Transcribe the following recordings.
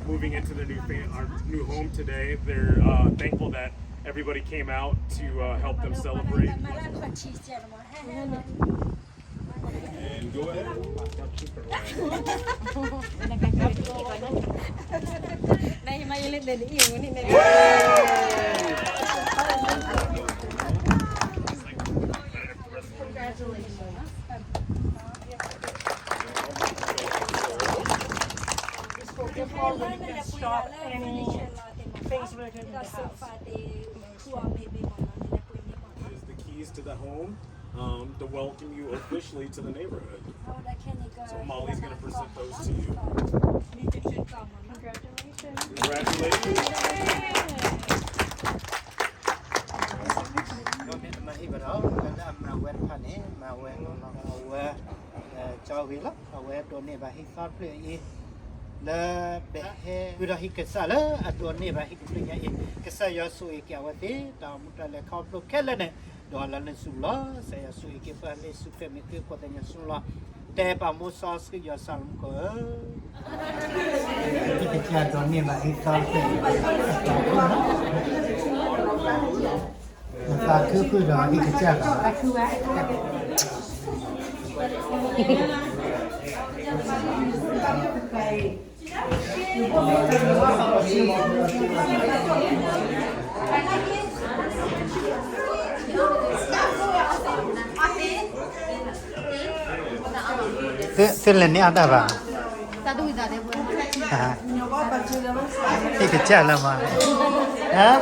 moving into their our new home today. They're thankful that everybody came out to help them celebrate. And go ahead. ในมาเล่นเด่นอีกวันนี้ใน Is the keys to the home to welcome you officially to the neighborhood. So Molly's going to present those to you. Congratulations. La behe birahi kesala adone bahi kulinya kesaya sui kiawati ta mutale kauplo kelene dola le sula saya sui ke pale supe me ke kotanya sula te pa musas ke ya salm ko kita done bahi kauplo ta ku da ni ke cha Thế là nè đã vào. Ta đuổi ra đấy vừa. Cái chả là mà. Hả?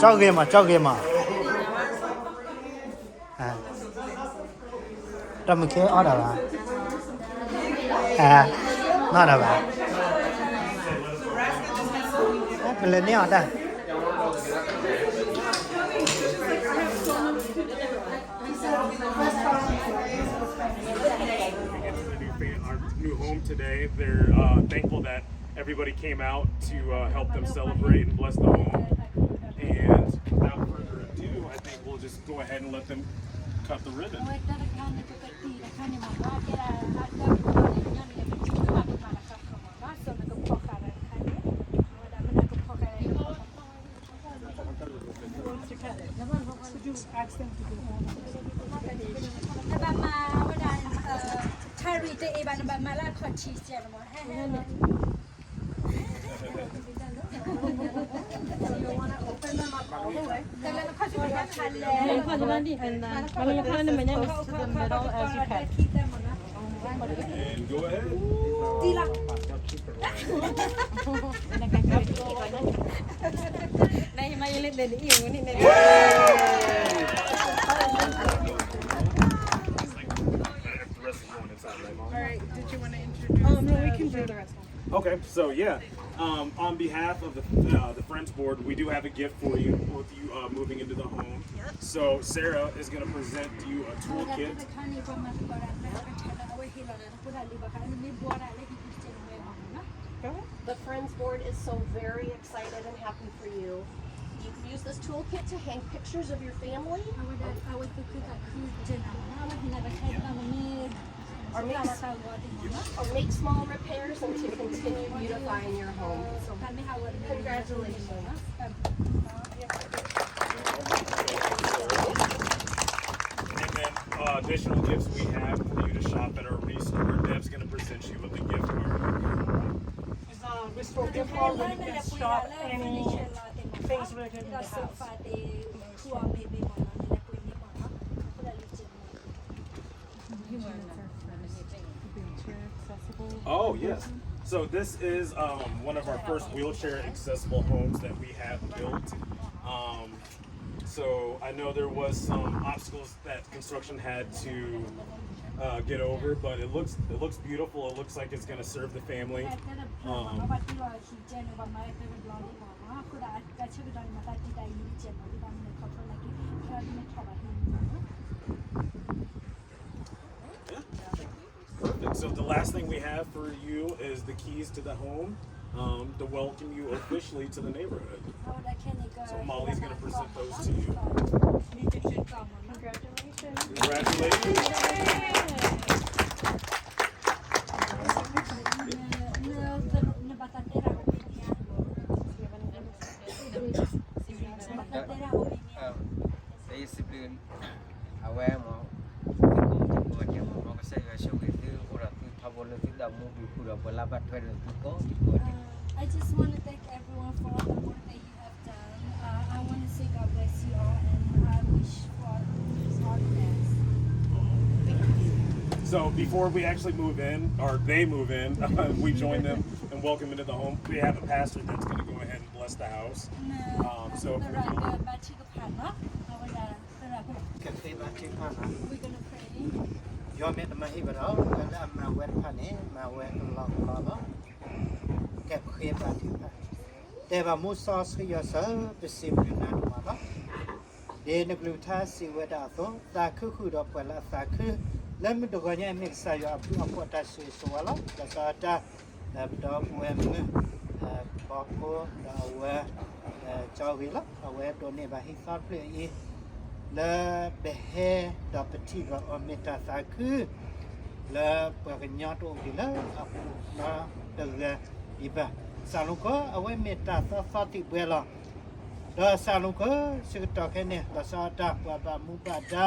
Cho game mà. À. Trong cái order à? À, nó đã vào. Cái lên nè đã. Our new home today. They're thankful that everybody came out to help them celebrate and bless the home. And without further ado, I think we'll just go ahead and let them cut the ribbon. And go ahead. ในมาเล่นเด่นอีกวันนี้ใน Alright, did you want to introduce? No, we can do the rest. Okay, so yeah, on behalf of the Friends Board, we do have a gift for you with you moving into the home. So Sarah is going to present you a toolkit. The Friends Board is so very excited and happy for you. You can use this toolkit to hang pictures of your family or make small repairs and to continue beautifying your home. So congratulations. And then additional gifts we have for you to shop at our restore. Deb's going to present you with a gift card. Restore gift card where you can shop any things related to the house. Oh yes. So this is one of our first wheelchair accessible homes that we have built. So I know there was some obstacles that construction had to get over, but it looks beautiful. It looks like it's going to serve the family. Perfect. So the last thing we have for you is the keys to the home to welcome you officially to the neighborhood. So Molly's going to present those to you. Congratulations. aware mo ko ti mo ko se ga shu ki tu ko ra tu tha bol tu da mu bi ku ra bala ba thwe tu ko ti ko ti I just want to thank everyone for all the work that you have done. I want to say God bless you all, and I wish for all the best. So before we actually move in, or they move in, we join them and welcome into the home. We have a pastor that's going to go ahead and bless the house. So if you're going- ကဖေးပါချေပါလား We're going to pray. ယောမေတမဟိဘရောကလအမဝဲဖာနေမဝဲကလောလောလောကဖေးပါတိပါတေဘာမူဆောစရဆာပစီပနာတမပါဒေနကလူသာစီဝဒါသောတာခုခုတော့ပလာသာခုလက်မတကညအမိဆာရအပူအပေါ်တဆွေဆိုလာလစာတာတော့ဝဲမဘောကိုတော့ဝဲချောဝီလာအဝဲတော့နေပါဟိသာပလေla behe da petit va ometa sa ku la pagnato di la apu na de la iba saloko awe meta sa sa ti bela da saloko sigta kene la sa ta pa mu pa da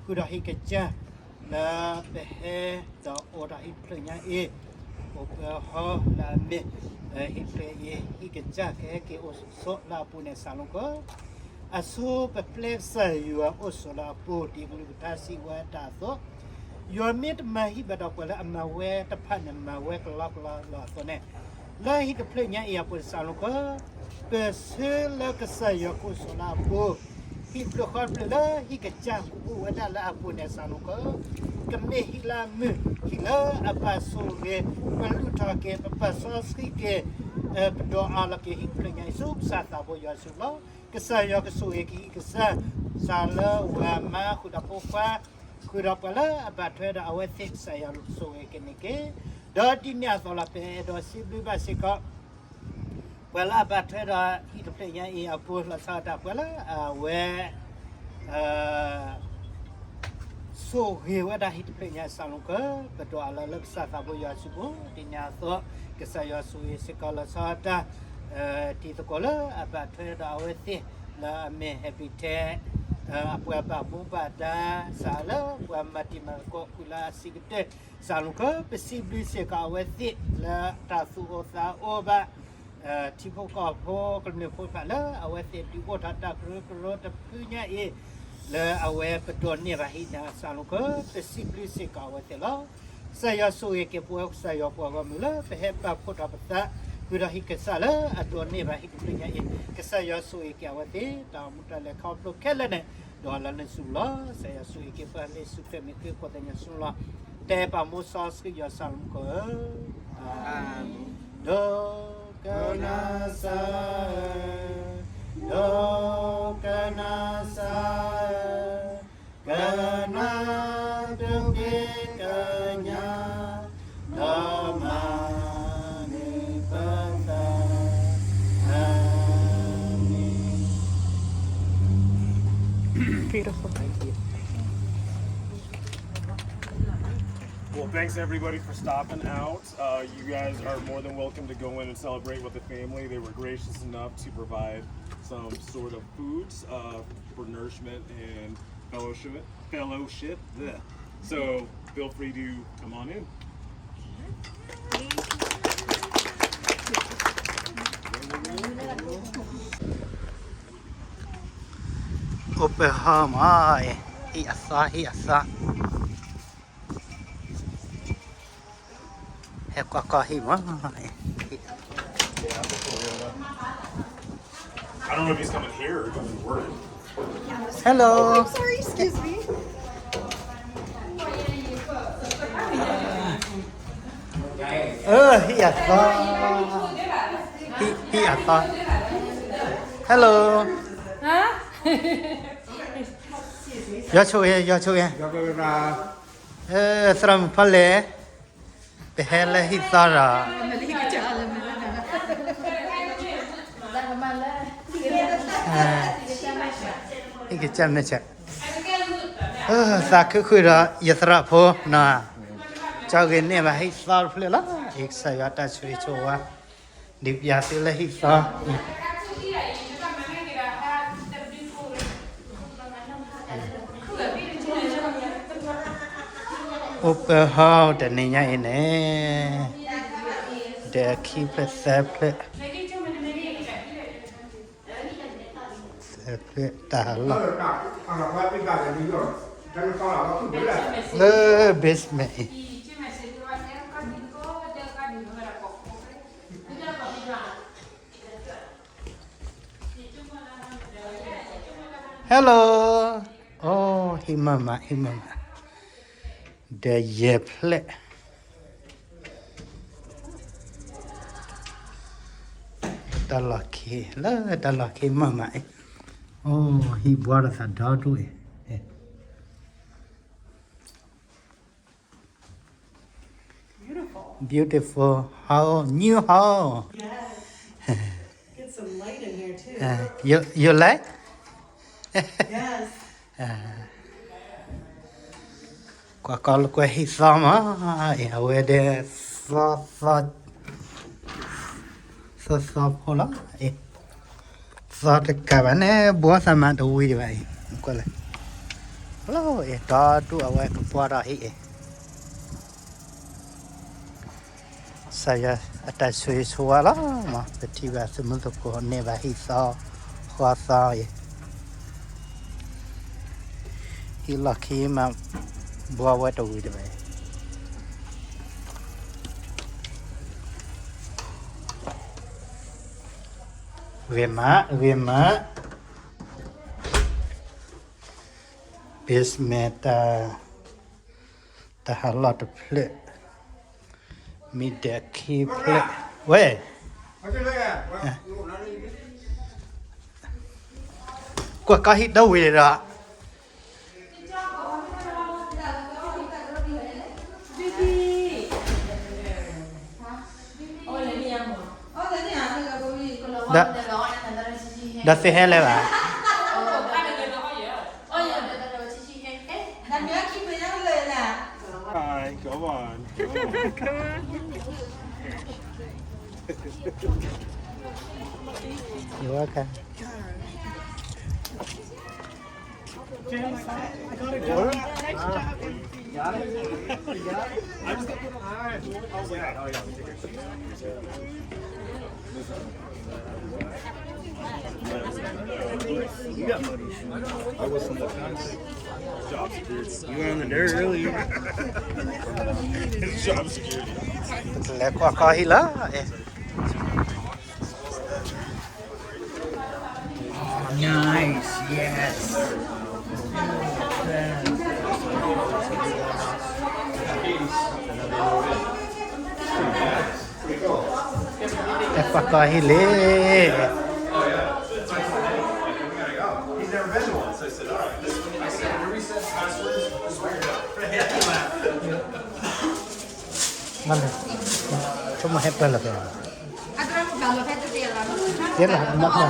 ku da hikecha la behe da ora iplenya e o ho la me iple e hikecha ke o so la pu ne saloko aso perplexa you are also la po di glutasi wa ta so your mid ma hi ba da kwala amma we ta phan ma we kla la so ne la hi the play nya ya po sa lo ko pe se la ka sa ya ko so la po hi pro khon ple la hi ka chang ku wa da la po ne sa lo ko ka me hi la mu hi la apa so ge pa lu ta ke pa so ski ke do ala ke hi play nya so sa ta bo ya so lo kesaya kesuiki kesa sala wa ma kuda pofa kuda pala abatwe da awethe saya lusoe kenike do dinya sola pe do sibli basika wala abatwe da hitpe nya e apu la sa da pala we so he wa da hitpe nya salunka bedo ala leksa ta bo ya subo dinya so kesaya suwe sekala sa da ti to kola apa theda aweti la me habitat apa apa buba da sala wa mati ko kula sigte saluka pesibli se ka aweti la ta su o sa oba ti ko ko po kle po pa la aweti ti ko ta ta kro ta punya e la awe pedon ni rahina saluka pesibli se ka aweti la saya so ke po saya po ga mula pe pa ko ta pa kuda hikesala atone ba hikupnya e kesaya sui ke awate ta mutale khaplo kelane dola ne sula saya sui ke pa le supe me ke ko tanya sula te pa mo sos ke ya salm ko do kana sa do kana sa kana do ke kanya dama Beautiful. Thank you. Well, thanks everybody for stopping out. You guys are more than welcome to go in and celebrate with the family. They were gracious enough to provide some sort of foods for nourishment and fellowship. Bleh. So feel free to come on in. Oklahoma, hi asa. Hekaka hi ma. I don't know if he's coming here or coming to work. Hello. Sorry, excuse me. Hi asa. Hi asa. Hello. Hả? Yo chuye. Sram phale. Behele hi sara. Hi ke cham ne cha. Sa khu ra yatra pho na. Chao ge ne ba hi sar phale la. Ek sa ya ta chui chowa. Dip ya te la hi sa. open house တနေရင်းနဲ့ the keep it separate separate တာလားbasement hello oh himama the plate Dalaki la dalaki mama oh he bought us a dog to it beautiful how new house Get some light in here too. you like Yes. qua con qua hi sama ya we de so hola so de cabane bua sama do wi de bai qua le hello da tu awa ko pa da hi saya atas suara ma petiba semua ko ne ba hi so hoa sa hi lucky ma bua wa do wi de bai Vema basement ta a lot of plate mid the key plate where qua có hít đâu vậy đó đã sẽ hết rồi à Hi, go on. You're welcome. I was on the fence. Job security. You were on the dirt earlier. It's job security. Lẽ qua coi hi lá. Nice, yes. Lẽ qua coi hi lẽ. Mana? Cuma hebat lah kan. Dia lah emak lah.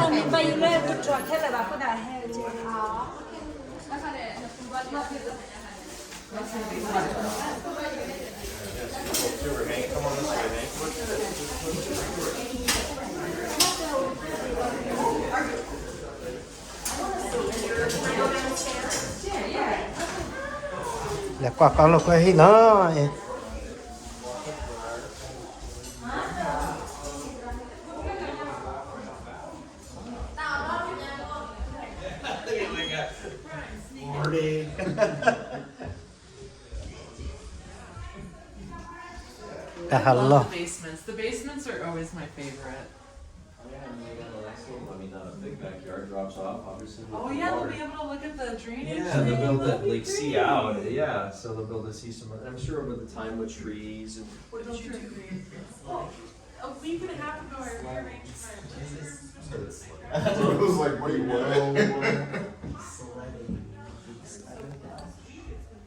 Là qua con lo qua hi nó. I love the basements. The basements are always my favorite. I mean, a big backyard drops off, obviously. with Oh the yeah, they'll water. be able to look at the drainage. Yeah, they'll be able to like see out, yeah, so they'll be able to see some, I'm sure over the time with trees and. What did you do? Oh, a week and a half ago, I rearranged my places. It was like, what do you want?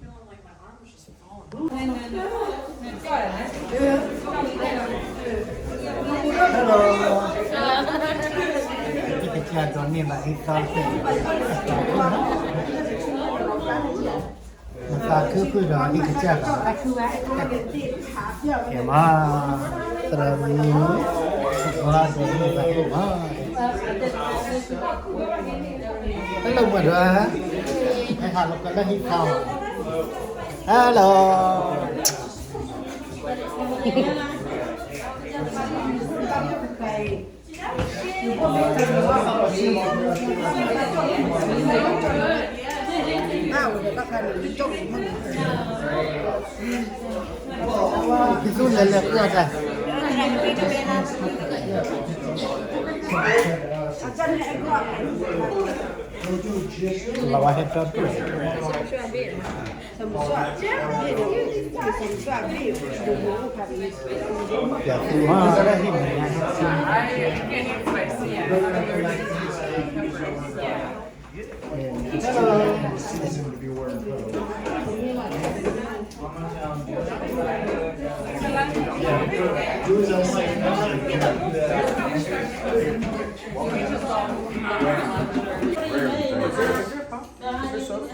Feeling like my arm was just falling. Kita cakap ni lah ikan tu. Masa tu dah kita cakap. Kemah terus sekolah jadi kemah. Kalau berdoa, kalau kalau ikan. Hello. Itu lele kuat ah. Bawah headshot tu. Ya Tuhan, dah ini.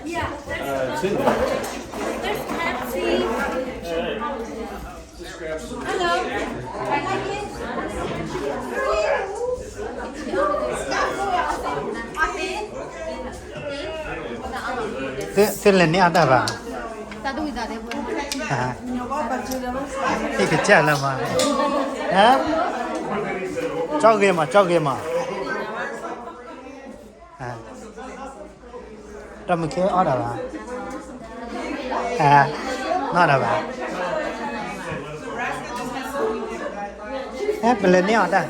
Yeah, there's Pepsi. Hello. I like it. Tên ni ada ba? Ha. Ini kecil lah mah. Ha? Cok game mah. Ha. Dah mungkin ada ba? Ha. Nada ba? Beli ni ada.